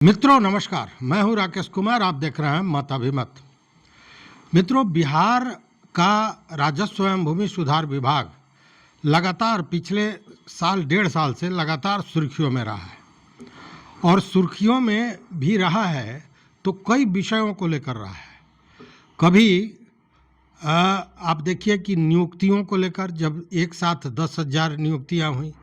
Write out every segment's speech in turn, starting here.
मित्रों नमस्कार, मैं हूं राकेश कुमार। आप देख रहे हैं मत अभिमत। मित्रों, बिहार का राजस्व एवं भूमि सुधार विभाग लगातार पिछले साल 1.5 साल से लगातार सुर्खियों में रहा है और सुर्खियों में भी रहा है तो कई विषयों को लेकर रहा है। कभी आप देखिए कि नियुक्तियों को लेकर जब एक साथ 10,000 नियुक्तियां हुई,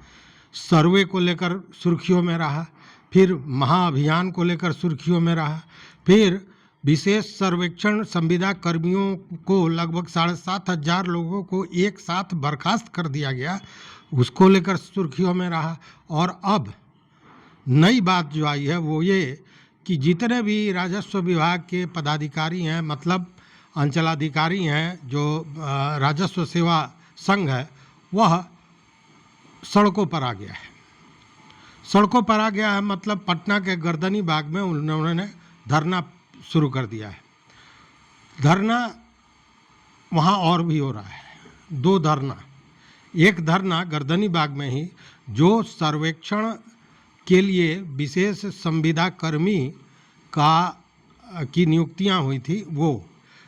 सर्वे को लेकर सुर्खियों में रहा, फिर महाअभियान को लेकर सुर्खियों में रहा, फिर विशेष सर्वेक्षण संविदा कर्मियों को लगभग 7,500 लोगों को एक साथ बर्खास्त कर दिया गया, उसको लेकर सुर्खियों में रहा। और अब नई बात जो आई है वो ये कि जितने भी राजस्व विभाग के पदाधिकारी हैं, मतलब अंचलाधिकारी हैं, जो राजस्व सेवा संघ है, वह सड़कों पर आ गया है। सड़कों पर आ गया है मतलब पटना के गर्दनी बाग में उन्होंने धरना शुरू कर दिया है। धरना वहाँ और भी हो रहा है, 2 धरना। एक धरना गर्दनी बाग में ही जो सर्वेक्षण के लिए विशेष संविदा कर्मी की नियुक्तियां हुई थी, वो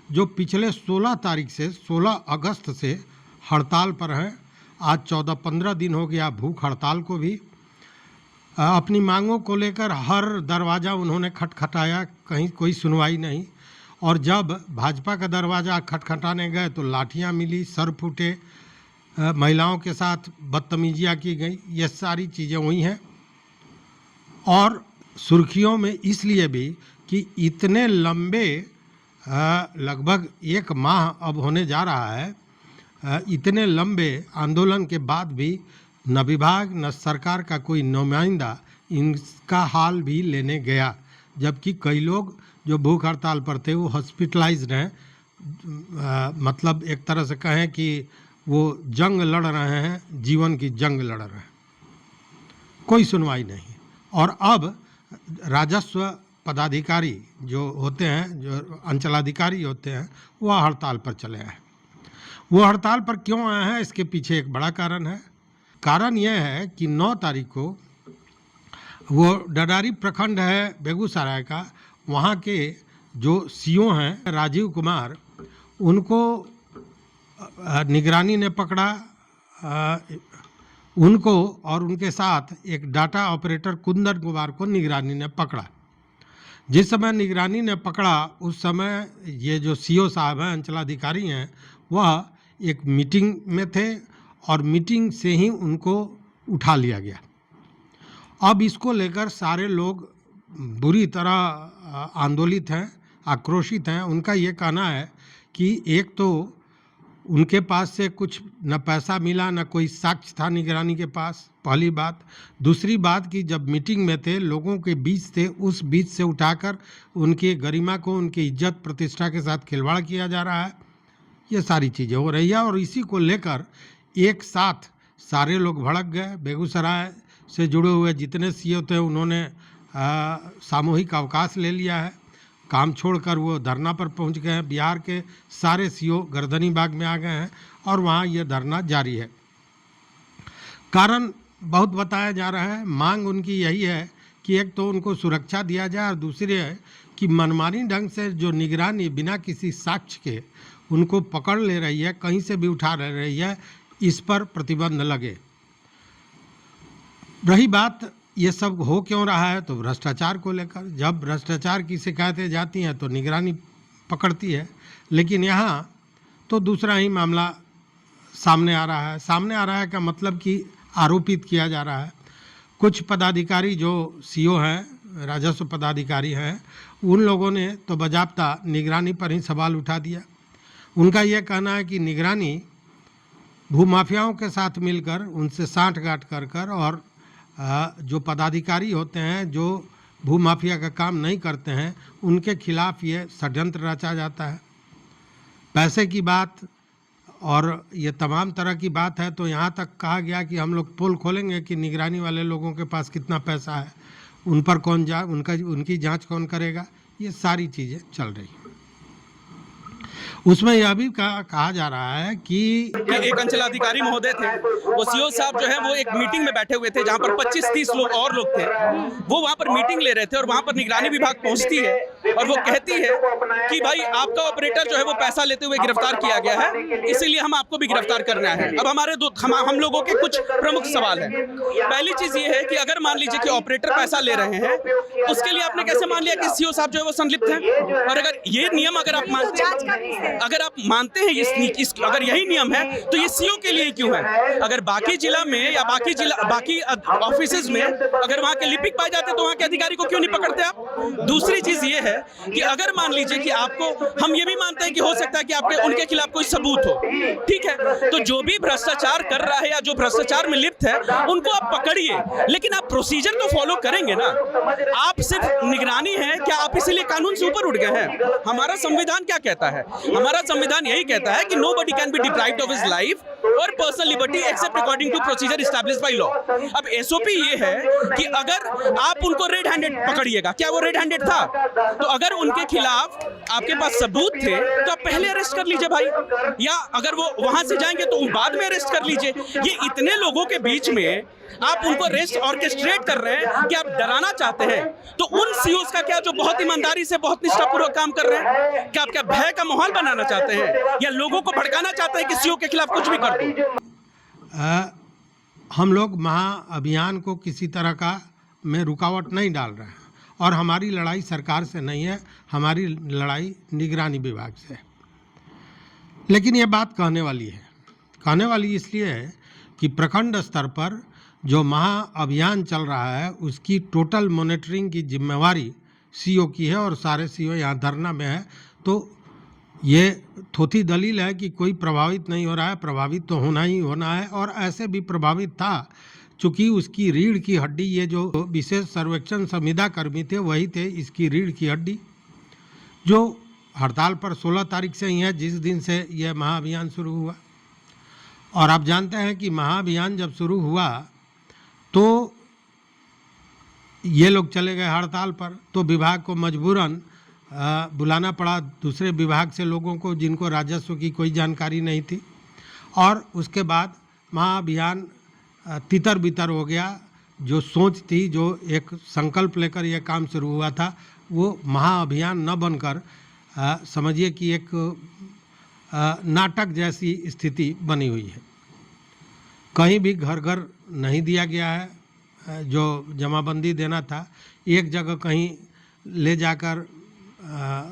जो पिछले 16 तारीख से 16 अगस्त से हड़ताल पर हैं। आज 14-15 दिन हो गया भूख हड़ताल को भी। अपनी मांगों को लेकर हर दरवाज़ा उन्होंने खटखटाया, कहीं कोई सुनवाई नहीं। और जब भाजपा का दरवाज़ा खटखटाने गए तो लाठियां मिली, सर फूटे, महिलाओं के साथ बदतमीजियां की गई। ये सारी चीज़ें हुई हैं और सुर्खियों में इसलिए भी कि इतने लंबे लगभग 1 माह अब होने जा रहा है, इतने लंबे आंदोलन के बाद भी न विभाग न सरकार का कोई नुमाइंदा इनका हाल भी लेने गया, जबकि कई लोग जो भूख हड़ताल पर थे वो हॉस्पिटलाइज्ड हैं। मतलब एक तरह से कहें कि वो जंग लड़ रहे हैं, जीवन की जंग लड़ रहे हैं, कोई सुनवाई नहीं। और अब राजस्व पदाधिकारी जो होते हैं, जो अंचलाधिकारी होते हैं, वह हड़ताल पर चले आए। वो हड़ताल पर क्यों आए हैं, इसके पीछे एक बड़ा कारण है। कारण यह है कि 9 तारीख को वो डडारी प्रखंड है बेगूसराय का, वहाँ के जो सीओ हैं राजीव कुमार, उनको निगरानी ने पकड़ा। उनको और उनके साथ एक डाटा ऑपरेटर कुंदन कुमार को निगरानी ने पकड़ा। जिस समय निगरानी ने पकड़ा उस समय ये जो सीओ साहब हैं, अंचलाधिकारी हैं, वह एक मीटिंग में थे और मीटिंग से ही उनको उठा लिया गया। अब इसको लेकर सारे लोग बुरी तरह आंदोलित हैं, आक्रोशित हैं। उनका ये कहना है कि एक तो उनके पास से कुछ न पैसा मिला, न कोई साक्ष्य था निगरानी के पास, पहली बात। दूसरी बात कि जब मीटिंग में थे, लोगों के बीच थे, उस बीच से उठाकर उनकी गरिमा को, उनकी इज्जत प्रतिष्ठा के साथ खिलवाड़ किया जा रहा है। ये सारी चीज़ें हो रही है और इसी को लेकर एक साथ सारे लोग भड़क गए। बेगूसराय से जुड़े हुए जितने सीओ थे उन्होंने सामूहिक अवकाश ले लिया है, काम छोड़कर वो धरना पर पहुंच गए हैं। बिहार के सारे सीओ गर्दनी बाग में आ गए हैं और वहाँ ये धरना जारी है। कारण बहुत बताया जा रहा है। मांग उनकी यही है कि एक तो उनको सुरक्षा दिया जाए और दूसरी है कि मनमानी ढंग से जो निगरानी बिना किसी साक्ष्य के उनको पकड़ ले रही है, कहीं से भी उठा ले रही है, इस पर प्रतिबंध लगे। रही बात ये सब हो क्यों रहा है, तो भ्रष्टाचार को लेकर। जब भ्रष्टाचार की शिकायतें जाती हैं तो निगरानी पकड़ती है, लेकिन यहाँ तो दूसरा ही मामला सामने आ रहा है। सामने आ रहा है का मतलब कि आरोपित किया जा रहा है। कुछ पदाधिकारी जो सीओ हैं, राजस्व पदाधिकारी हैं, उन लोगों ने तो बाज़ाब्ता निगरानी पर ही सवाल उठा दिया। उनका यह कहना है कि निगरानी भूमाफियाओं के साथ मिलकर उनसे साठगांठ कर और जो पदाधिकारी होते हैं जो भूमाफिया का काम नहीं करते हैं, उनके खिलाफ ये षड्यंत्र रचा जाता है। पैसे की बात और ये तमाम तरह की बात है। तो यहाँ तक कहा गया कि हम लोग पोल खोलेंगे कि निगरानी वाले लोगों के पास कितना पैसा है, उन पर कौन उनकी जांच कौन करेगा। ये सारी चीज़ें चल रही हैं उसमें यह भी कहा जा रहा है कि एक अंचल अधिकारी महोदय थे, वो सीओ साहब जो है वो एक मीटिंग में बैठे हुए थे जहां पर 25-30 लोग और लोग थे। वो वहां पर मीटिंग ले रहे थे और वहां पर निगरानी विभाग पहुंचती है और वो कहती है कि भाई आपका ऑपरेटर जो है वो पैसा लेते हुए गिरफ्तार किया गया है, इसीलिए हम आपको भी गिरफ्तार करना है। अब हमारे हम लोगों के कुछ प्रमुख सवाल है। पहली चीज ये है कि अगर मान लीजिए कि ऑपरेटर पैसा ले रहे हैं, उसके लिए आपने कैसे मान लिया कि सीओ साहब जो है वो संलिप्त हैं? और अगर ये नियम अगर आप मानते हैं अगर यही नियम है तो ये सीओ के लिए क्यों है? अगर बाकी जिला में या बाकी ऑफिसेज में अगर वहां के लिपिक पाए जाते तो वहां के अधिकारी को क्यों नहीं पकड़ते आप? दूसरी चीज ये है कि अगर मान लीजिए कि आपको, हम ये भी मानते हैं कि हो सकता है कि आपके उनके खिलाफ कोई सबूत हो, ठीक है, तो जो भी भ्रष्टाचार कर रहा है या जो भ्रष्टाचार में लिप्त है उनको आप पकड़िए, लेकिन आप प्रोसीजर तो फॉलो करेंगे ना। आप सिर्फ निगरानी है क्या? आप इसीलिए कानून से ऊपर उठ गए हैं? हमारा संविधान क्या कहता है? हमारा संविधान यही कहता है कि nobody can be deprived of his life और personal liberty except according to procedure established by law. अब एसओपी ये है कि अगर आप उनको रेड हैंडेड पकड़िएगा, क्या वो रेड हैंडेड था? तो अगर उनके खिलाफ आपके पास सबूत थे तो आप पहले अरेस्ट कर लीजिए भाई, या अगर वो वहां से जाएंगे तो बाद में अरेस्ट कर लीजिए। ये इतने लोगों के बीच में आप उनको अरेस्ट ऑर्केस्ट्रेट कर रहे हैं कि आप डराना चाहते हैं। तो उन सीओस का क्या जो बहुत ईमानदारी से बहुत निष्ठापूर्वक काम कर रहे हैं, क्या आप क्या भय का माहौल बनाना चाहते हैं या लोगों को भड़काना चाहते हैं कि सीओ के खिलाफ कुछ भी कर दो? हम लोग महाअभियान को किसी तरह का में रुकावट नहीं डाल रहे हैं और हमारी लड़ाई सरकार से नहीं है, हमारी लड़ाई निगरानी विभाग से है। लेकिन ये बात कहने वाली इसलिए है कि प्रखंड स्तर पर जो महाअभियान चल रहा है उसकी टोटल मॉनिटरिंग की जिम्मेवारी सीओ की है और सारे सीओ यहाँ धरना में है। तो ये थोथी दलील है कि कोई प्रभावित नहीं हो रहा है, प्रभावित तो होना ही होना है। और ऐसे भी प्रभावित था चूँकि उसकी रीढ़ की हड्डी, ये जो विशेष सर्वेक्षण संविदा कर्मी थे वही थे इसकी रीढ़ की हड्डी, जो हड़ताल पर 16 तारीख से ही है, जिस दिन से यह महाअभियान शुरू हुआ। और आप जानते हैं कि महाअभियान जब शुरू हुआ तो ये लोग चले गए हड़ताल पर, तो विभाग को मजबूरन बुलाना पड़ा दूसरे विभाग से लोगों को जिनको राजस्व की कोई जानकारी नहीं थी। और उसके बाद महाअभियान तितर बितर हो गया। जो सोच थी, जो एक संकल्प लेकर यह काम शुरू हुआ था, वो महाअभियान न बनकर समझिए कि एक नाटक जैसी स्थिति बनी हुई है। कहीं भी घर घर नहीं दिया गया है, जो जमाबंदी देना था एक जगह कहीं ले जाकर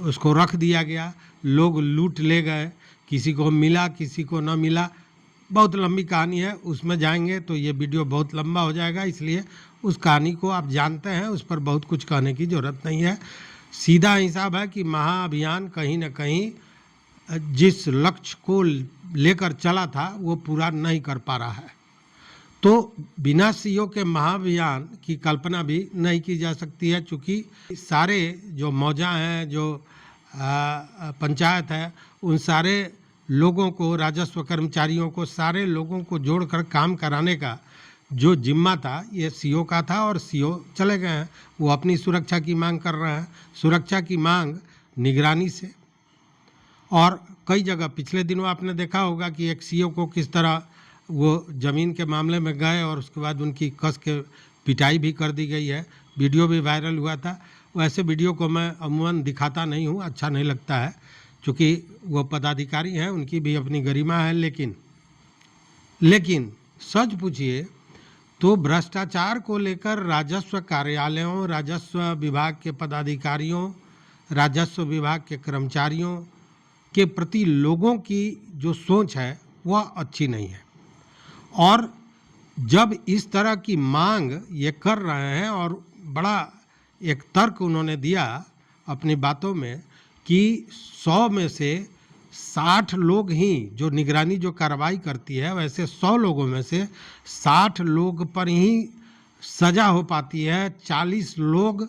उसको रख दिया गया, लोग लूट ले गए, किसी को मिला किसी को न मिला। बहुत लंबी कहानी है, उसमें जाएंगे तो ये वीडियो बहुत लंबा हो जाएगा, इसलिए उस कहानी को आप जानते हैं, उस पर बहुत कुछ कहने की ज़रूरत नहीं है। सीधा हिसाब है कि महाअभियान कहीं न कहीं जिस लक्ष्य को लेकर चला था वो पूरा नहीं कर पा रहा है। तो बिना सीओ के महाअभियान की कल्पना भी नहीं की जा सकती है, चूँकि सारे जो मौजा हैं, जो पंचायत है, उन सारे लोगों को, राजस्व कर्मचारियों को, सारे लोगों को जोड़कर काम कराने का जो जिम्मा था ये सीओ का था और सीओ चले गए हैं। वो अपनी सुरक्षा की मांग कर रहे हैं, सुरक्षा की मांग निगरानी से। और कई जगह पिछले दिनों आपने देखा होगा कि एक सीओ को किस तरह वो ज़मीन के मामले में गए और उसके बाद उनकी कस के पिटाई भी कर दी गई है, वीडियो भी वायरल हुआ था। वैसे वीडियो को मैं अमूमन दिखाता नहीं हूँ, अच्छा नहीं लगता है, क्योंकि वो पदाधिकारी हैं, उनकी भी अपनी गरिमा है। लेकिन सच पूछिए तो भ्रष्टाचार को लेकर राजस्व कार्यालयों, राजस्व विभाग के पदाधिकारियों, राजस्व विभाग के कर्मचारियों के प्रति लोगों की जो सोच है वह अच्छी नहीं है। और जब इस तरह की मांग ये कर रहे हैं, और बड़ा एक तर्क उन्होंने दिया अपनी बातों में कि 100 में से 60 लोग ही, जो निगरानी जो कार्रवाई करती है, वैसे 100 लोगों में से 60 लोग पर ही सज़ा हो पाती है, 40 लोग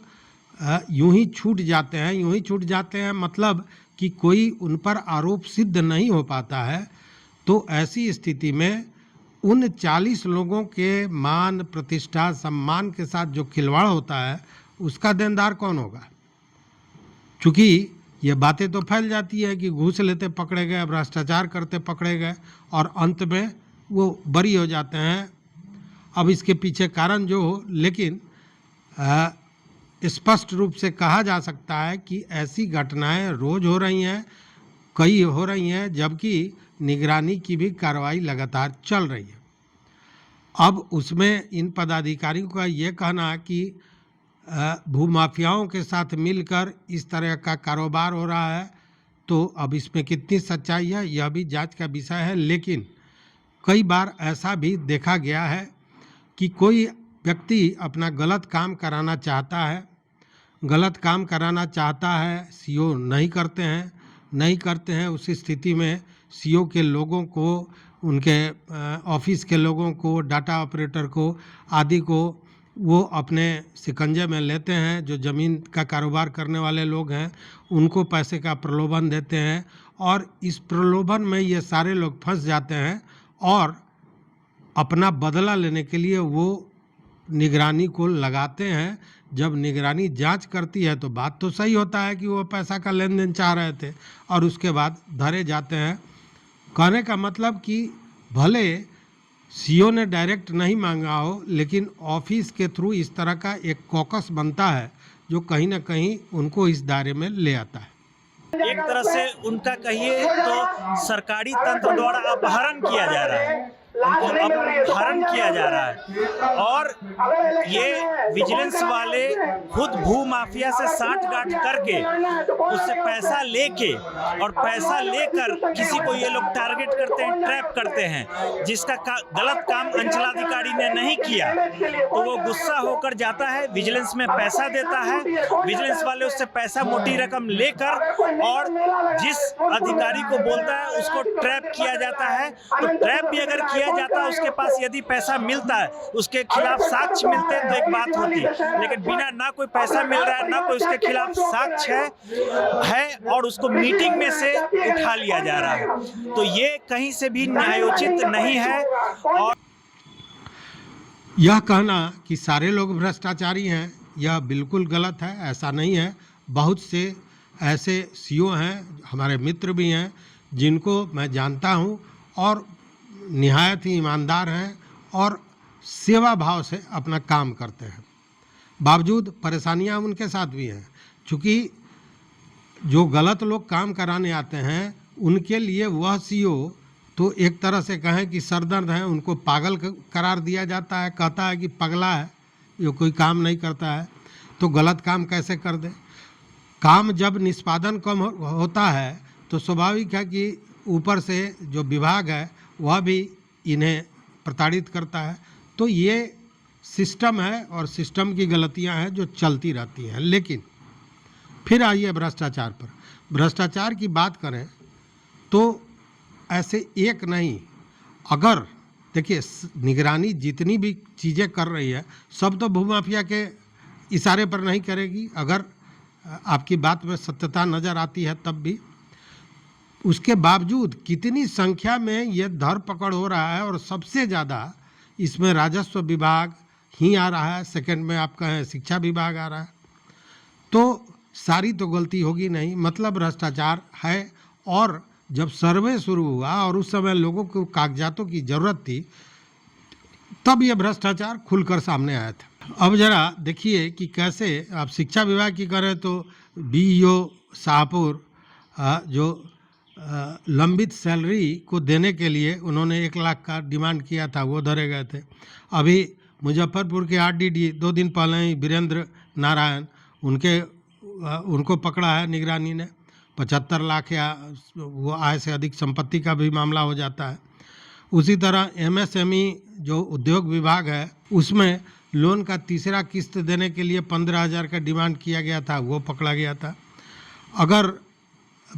यूं ही छूट जाते हैं, मतलब कि कोई उन पर आरोप सिद्ध नहीं हो पाता है। तो ऐसी स्थिति में उन 40 लोगों के मान, प्रतिष्ठा, सम्मान के साथ जो खिलवाड़ होता है उसका देनदार कौन होगा? चूँकि ये बातें तो फैल जाती है कि घूस लेते पकड़े गए, भ्रष्टाचार करते पकड़े गए और अंत में वो बरी हो जाते हैं। अब इसके पीछे कारण जो हो, लेकिन स्पष्ट रूप से कहा जा सकता है कि ऐसी घटनाएं रोज हो रही हैं, कई हो रही हैं, जबकि निगरानी की भी कार्रवाई लगातार चल रही है। अब उसमें इन पदाधिकारियों का ये कहना कि भूमाफियाओं के साथ मिलकर इस तरह का कारोबार हो रहा है, तो अब इसमें कितनी सच्चाई है यह भी जांच का विषय है। लेकिन कई बार ऐसा भी देखा गया है कि कोई व्यक्ति अपना गलत काम कराना चाहता है, सीओ नहीं करते हैं, उस स्थिति में सीओ के लोगों को, उनके ऑफिस के लोगों को, डाटा ऑपरेटर को आदि को वो अपने शिकंजे में लेते हैं। जो ज़मीन का कारोबार करने वाले लोग हैं उनको पैसे का प्रलोभन देते हैं और इस प्रलोभन में ये सारे लोग फंस जाते हैं और अपना बदला लेने के लिए वो निगरानी को लगाते हैं। जब निगरानी जांच करती है तो बात तो सही होता है कि वो पैसा का लेन देन चाह रहे थे और उसके बाद धरे जाते हैं। कहने का मतलब कि भले सीओ ने डायरेक्ट नहीं मांगा हो, लेकिन ऑफिस के थ्रू इस तरह का एक कॉकस बनता है जो कहीं ना कहीं उनको इस दायरे में ले आता है। एक तरह से उनका कहिए तो सरकारी तंत्र द्वारा अपहरण किया जा रहा है, उनको अपहरण किया जा रहा है और ये विजिलेंस वाले खुद भू माफिया से साठगांठ करके उससे पैसा लेके और पैसा लेकर किसी को ये लोग टारगेट करते हैं, ट्रैप करते हैं। जिसका गलत काम अंचलाधिकारी ने नहीं किया तो वो गुस्सा होकर जाता है, विजिलेंस में पैसा देता है, विजिलेंस वाले उससे पैसा मोटी रकम लेकर और जिस अधिकारी को बोलता है उसको ट्रैप किया जाता है। तो ट्रैप भी अगर किया जाता है, उसके पास यदि पैसा मिलता है, उसके खिलाफ साक्ष्य मिलते हैं तो एक बात होती है, लेकिन बिना ना कोई पैसा मिल रहा है, ना कोई उसके खिलाफ साक्ष्य है और उसको मीटिंग में से उठा लिया जा रहा है, तो ये कहीं से भी न्यायोचित नहीं है। और यह कहना कि सारे लोग भ्रष्टाचारी हैं यह बिल्कुल गलत है, ऐसा नहीं है। बहुत से ऐसे सीओ हैं, हमारे मित्र भी हैं, जिनको मैं जानता हूं और निहायत ही ईमानदार हैं और सेवा भाव से अपना काम करते हैं। बावजूद परेशानियां उनके साथ भी हैं, चूँकि जो गलत लोग काम कराने आते हैं उनके लिए वह सीओ तो एक तरह से कहें कि सरदर्द है, उनको पागल करार दिया जाता है, कहता है कि पगला है, ये कोई काम नहीं करता है तो गलत काम कैसे कर दे। काम जब निष्पादन कम होता है तो स्वाभाविक है कि ऊपर से जो विभाग है वह भी इन्हें प्रताड़ित करता है। तो ये सिस्टम है और सिस्टम की गलतियां हैं जो चलती रहती हैं। लेकिन फिर आइए भ्रष्टाचार पर। भ्रष्टाचार की बात करें तो ऐसे एक नहीं, अगर देखिए निगरानी जितनी भी चीज़ें कर रही है सब तो भूमाफिया के इशारे पर नहीं करेगी। अगर आपकी बात में सत्यता नज़र आती है तब भी, उसके बावजूद कितनी संख्या में ये धरपकड़ हो रहा है और सबसे ज़्यादा इसमें राजस्व विभाग ही आ रहा है, सेकंड में आप कहें शिक्षा विभाग आ रहा है। तो सारी तो गलती होगी नहीं, मतलब भ्रष्टाचार है। और जब सर्वे शुरू हुआ और उस समय लोगों को कागजातों की ज़रूरत थी तब ये भ्रष्टाचार खुलकर सामने आया था। अब ज़रा देखिए कि कैसे आप शिक्षा विभाग की करें तो बीईओ शाहपुर जो लंबित सैलरी को देने के लिए उन्होंने 1 लाख का डिमांड किया था, वो धरे गए थे। अभी मुजफ्फरपुर के आरडीडी 2 दिन पहले ही वीरेंद्र नारायण उनको पकड़ा है निगरानी ने। 75 लाख या वो आय से अधिक संपत्ति का भी मामला हो जाता है। उसी तरह एमएसएमई जो उद्योग विभाग है उसमें लोन का तीसरा किस्त देने के लिए 15,000 का डिमांड किया गया था, वो पकड़ा गया था। अगर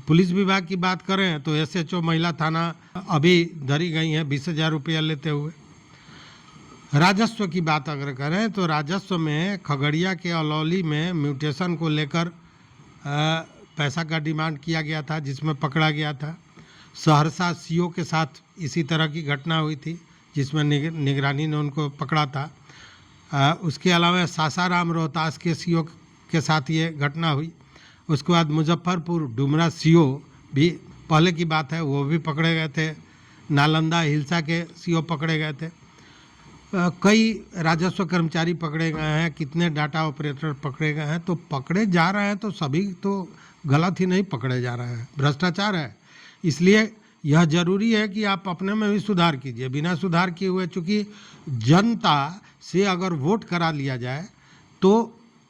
पुलिस विभाग की बात करें तो एसएचओ महिला थाना अभी धरी गई है 20,000 रुपया लेते हुए। राजस्व की बात अगर करें तो राजस्व में खगड़िया के अलौली में म्यूटेशन को लेकर पैसा का डिमांड किया गया था जिसमें पकड़ा गया था। सहरसा सीओ के साथ इसी तरह की घटना हुई थी जिसमें निगरानी ने उनको पकड़ा था। उसके अलावा सासाराम रोहतास के सीओ के साथ ये घटना हुई उसके बाद मुजफ्फरपुर डुमरा सीओ भी पहले की बात है, वो भी पकड़े गए थे। नालंदा हिल्सा के सीओ पकड़े गए थे। कई राजस्व कर्मचारी पकड़े गए हैं, कितने डाटा ऑपरेटर पकड़े गए हैं। तो पकड़े जा रहे हैं तो सभी तो गलत ही नहीं पकड़े जा रहे हैं, भ्रष्टाचार है। इसलिए यह जरूरी है कि आप अपने में भी सुधार कीजिए। बिना सुधार किए हुए, चूँकि जनता से अगर वोट करा लिया जाए तो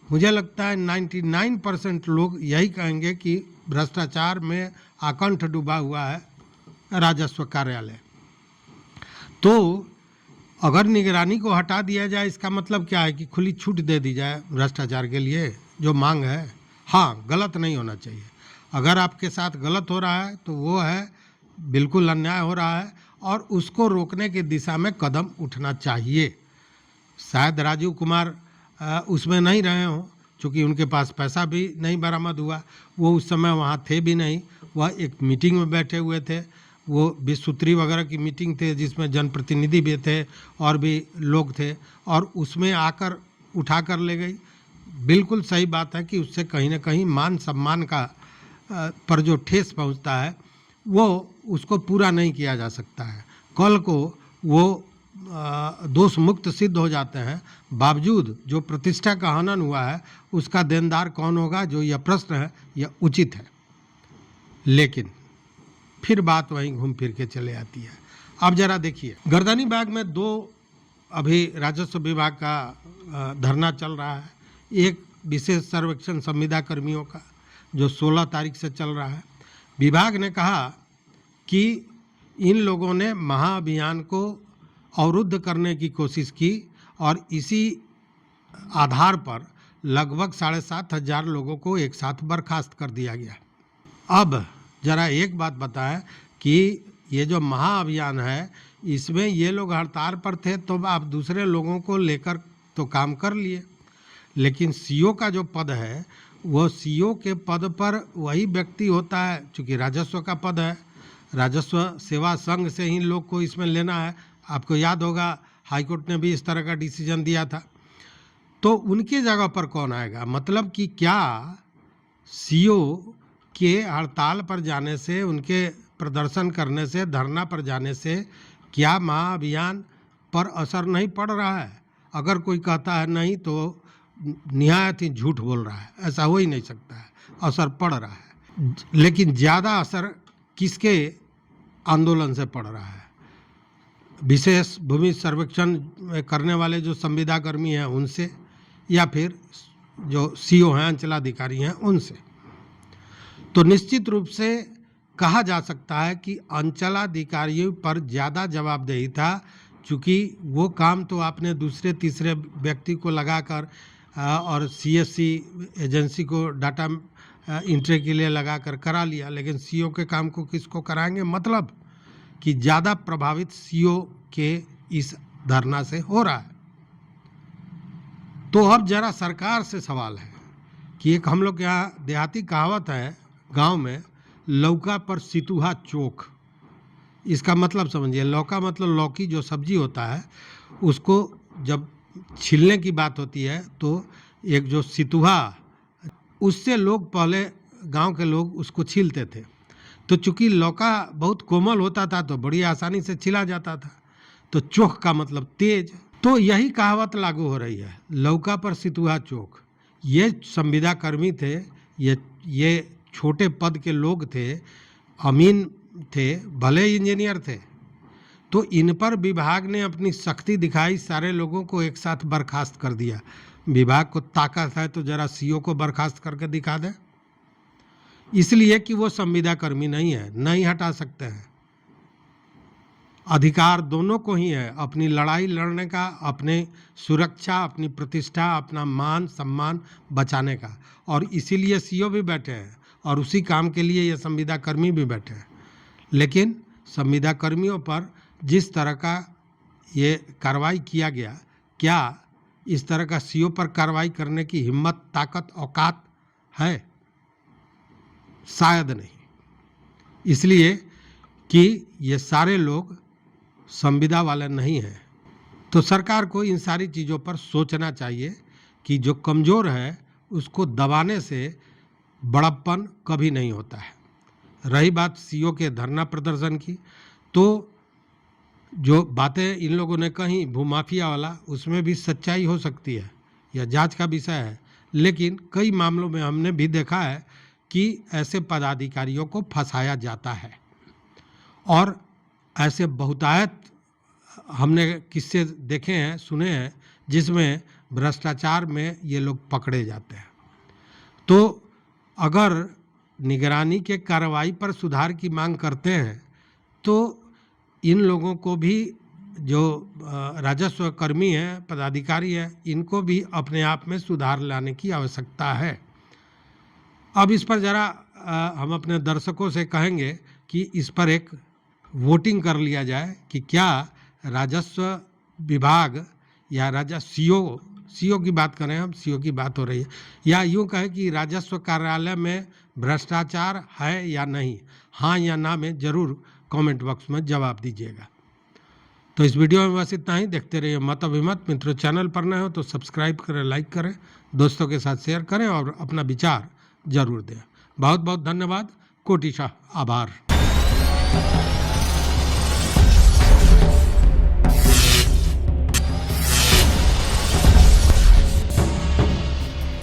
मुझे लगता है 99% लोग यही कहेंगे कि भ्रष्टाचार में आकंठ डूबा हुआ है राजस्व कार्यालय। तो अगर निगरानी को हटा दिया जाए, इसका मतलब क्या है कि खुली छूट दे दी जाए भ्रष्टाचार के लिए, जो मांग है। हाँ, गलत नहीं होना चाहिए। अगर आपके साथ गलत हो रहा है तो वो है, बिल्कुल अन्याय हो रहा है और उसको रोकने की दिशा में कदम उठना चाहिए। शायद राजीव कुमार उसमें नहीं रहे हों, चूँकि उनके पास पैसा भी नहीं बरामद हुआ। वो उस समय वहाँ थे भी नहीं, वह एक मीटिंग में बैठे हुए थे। वो 20 सूत्री वगैरह की मीटिंग थे जिसमें जनप्रतिनिधि भी थे और भी लोग थे, और उसमें आकर उठा कर ले गई। बिल्कुल सही बात है कि उससे कहीं ना कहीं मान सम्मान का पर जो ठेस पहुंचता है वो उसको पूरा नहीं किया जा सकता है। कल को वो दोष मुक्त सिद्ध हो जाते हैं, बावजूद जो प्रतिष्ठा का हनन हुआ है उसका देनदार कौन होगा, जो यह प्रश्न है यह उचित है। लेकिन फिर बात वहीं घूम फिर के चले आती है। अब जरा देखिए, गर्दनी बाग में 2 अभी राजस्व विभाग का धरना चल रहा है। एक विशेष सर्वेक्षण संविदा कर्मियों का जो 16 तारीख से चल रहा है। विभाग ने कहा कि इन लोगों ने महाअभियान को अवरुद्ध करने की कोशिश की और इसी आधार पर लगभग 7,500 लोगों को एक साथ बर्खास्त कर दिया गया। अब जरा एक बात बताएं कि ये जो महाअभियान है इसमें ये लोग हड़ताल पर थे तो आप दूसरे लोगों को लेकर तो काम कर लिए, लेकिन सीओ का जो पद है वो सीओ के पद पर वही व्यक्ति होता है। चूँकि राजस्व का पद है, राजस्व सेवा संघ से ही लोग को इसमें लेना है। आपको याद होगा हाईकोर्ट ने भी इस तरह का डिसीजन दिया था। तो उनकी जगह पर कौन आएगा? मतलब कि क्या सीओ के हड़ताल पर जाने से, उनके प्रदर्शन करने से, धरना पर जाने से क्या महाअभियान पर असर नहीं पड़ रहा है? अगर कोई कहता है नहीं तो निहायत ही झूठ बोल रहा है। ऐसा हो ही नहीं सकता है, असर पड़ रहा है। लेकिन ज़्यादा असर किसके आंदोलन से पड़ रहा है? विशेष भूमि सर्वेक्षण करने वाले जो संविदा कर्मी हैं उनसे, या फिर जो सीओ हैं, अंचलाधिकारी हैं, उनसे। तो निश्चित रूप से कहा जा सकता है कि अंचलाधिकारियों पर ज़्यादा जवाबदेही था, चूँकि वो काम तो आपने दूसरे तीसरे व्यक्ति को लगाकर और सीएससी एजेंसी को डाटा इंट्री के लिए लगाकर करा लिया, लेकिन सीओ के काम को किसको कराएंगे? मतलब कि ज़्यादा प्रभावित सीओ के इस धरना से हो रहा है। तो अब जरा सरकार से सवाल है कि एक हम लोग के यहाँ देहाती कहावत है गांव में, लौका पर सितुहा चोख। इसका मतलब समझिए, लौका मतलब लौकी जो सब्जी होता है, उसको जब छीलने की बात होती है तो एक जो सितुहा, उससे लोग पहले गांव के लोग उसको छीलते थे। तो चूँकि लौका बहुत कोमल होता था तो बड़ी आसानी से छिला जाता था। तो चोख का मतलब तेज। तो यही कहावत लागू हो रही है, लौका पर सितुहा चोख। ये संविदा कर्मी थे, ये छोटे पद के लोग थे, अमीन थे, भले इंजीनियर थे। तो इन पर विभाग ने अपनी सख्ती दिखाई, सारे लोगों को एक साथ बर्खास्त कर दिया। विभाग को ताकत है तो जरा सीओ को बर्खास्त करके दिखा दें, इसलिए कि वो संविदा कर्मी नहीं है, नहीं हटा सकते हैं। अधिकार दोनों को ही है अपनी लड़ाई लड़ने का, अपने सुरक्षा, अपनी प्रतिष्ठा, अपना मान सम्मान बचाने का, और इसीलिए सीओ भी बैठे हैं और उसी काम के लिए ये संविदा कर्मी भी बैठे हैं। लेकिन संविदा कर्मियों पर जिस तरह का ये कार्रवाई किया गया, क्या इस तरह का सीओ पर कार्रवाई करने की हिम्मत, ताकत, औकात है? शायद नहीं, इसलिए कि ये सारे लोग संविदा वाले नहीं हैं। तो सरकार को इन सारी चीज़ों पर सोचना चाहिए कि जो कमज़ोर है उसको दबाने से बड़प्पन कभी नहीं होता है। रही बात सीओ के धरना प्रदर्शन की, तो जो बातें इन लोगों ने कही भूमाफिया वाला, उसमें भी सच्चाई हो सकती है, यह जांच का विषय है। लेकिन कई मामलों में हमने भी देखा है कि ऐसे पदाधिकारियों को फंसाया जाता है और ऐसे बहुतायत हमने किस्से देखे हैं, सुने हैं, जिसमें भ्रष्टाचार में ये लोग पकड़े जाते हैं। तो अगर निगरानी के कार्रवाई पर सुधार की मांग करते हैं तो इन लोगों को भी, जो राजस्व कर्मी हैं, पदाधिकारी हैं, इनको भी अपने आप में सुधार लाने की आवश्यकता है। अब इस पर ज़रा हम अपने दर्शकों से कहेंगे कि इस पर एक वोटिंग कर लिया जाए कि क्या राजस्व विभाग या सीओ की बात करें, हम सीओ की बात हो रही है, या यूँ कहें कि राजस्व कार्यालय में भ्रष्टाचार है या नहीं, हाँ या ना में ज़रूर कमेंट बॉक्स में जवाब दीजिएगा। तो इस वीडियो में बस इतना ही। देखते रहिए मत अभिमत। मित्रों, चैनल पर नए हो तो सब्सक्राइब करें, लाइक करें, दोस्तों के साथ शेयर करें और अपना विचार जरूर दें। बहुत बहुत धन्यवाद, कोटिशा आभार।